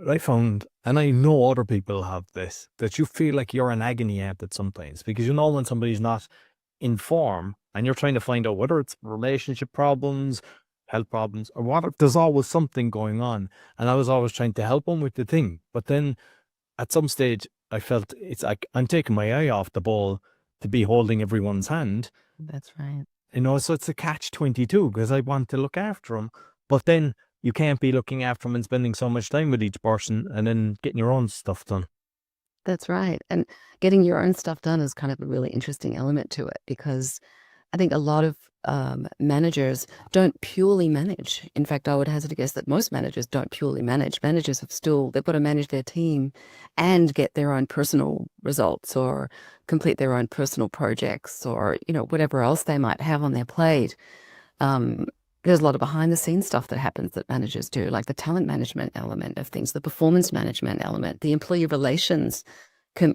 I found, and I know other people have this, that you feel like you're an agony aunt at some points because you know when somebody's not in form and you're trying to find out whether it's relationship problems, health problems, or what. There's always something going on. And I was always trying to help them with the thing. But then at some stage, I felt it's like I'm taking my eye off the ball to be holding everyone's hand. That's right. So it's a catch-22 because I want to look after them. But then you can't be looking after them and spending so much time with each person and then getting your own stuff done. That's right. And getting your own stuff done is kind of a really interesting element to it because I think a lot of managers don't purely manage. In fact, I would hazard a guess that most managers don't purely manage. Managers they've got to manage their team and get their own personal results or complete their own personal projects or, whatever else they might have on their plate. There's a lot of behind the scenes stuff that happens that managers do, like the talent management element of things, the performance management element, the employee relations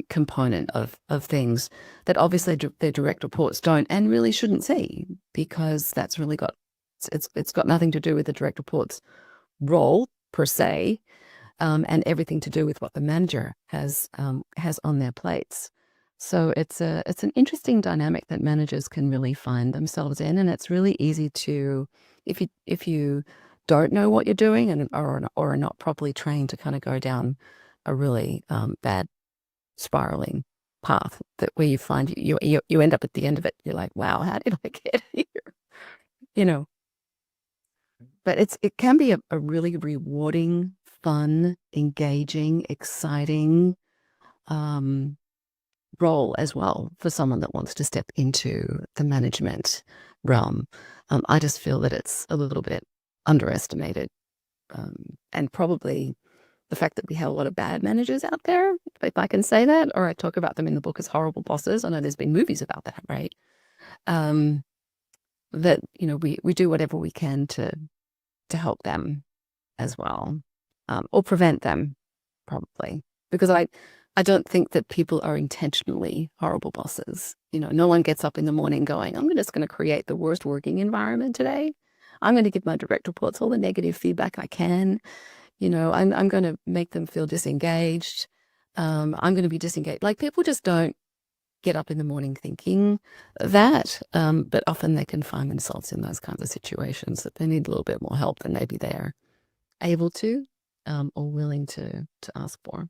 component of things that obviously their direct reports don't and really shouldn't see, because that's really it's got nothing to do with the direct reports role per se, and everything to do with what the manager has on their plates. So it's an interesting dynamic that managers can really find themselves in, and it's really easy to, if you don't know what you're doing and or are not properly trained, to kind of go down a really bad spiraling path where you find you end up at the end of it, you're like, wow, how did I get here? But it can be a really rewarding, fun, engaging, exciting role as well for someone that wants to step into the management realm. I just feel that it's a little bit underestimated, and probably the fact that we have a lot of bad managers out there, if I can say that, or I talk about them in the book as horrible bosses. I know there's been movies about that, right? That, we do whatever we can to help them as well, or prevent them, probably. Because I don't think that people are intentionally horrible bosses. No one gets up in the morning going, I'm just going to create the worst working environment today. I'm going to give my direct reports all the negative feedback I can. I'm going to make them feel disengaged. I'm going to be disengaged. Like, people just don't get up in the morning thinking that, but often they can find themselves in those kinds of situations that they need a little bit more help than maybe they're able to, or willing to ask for.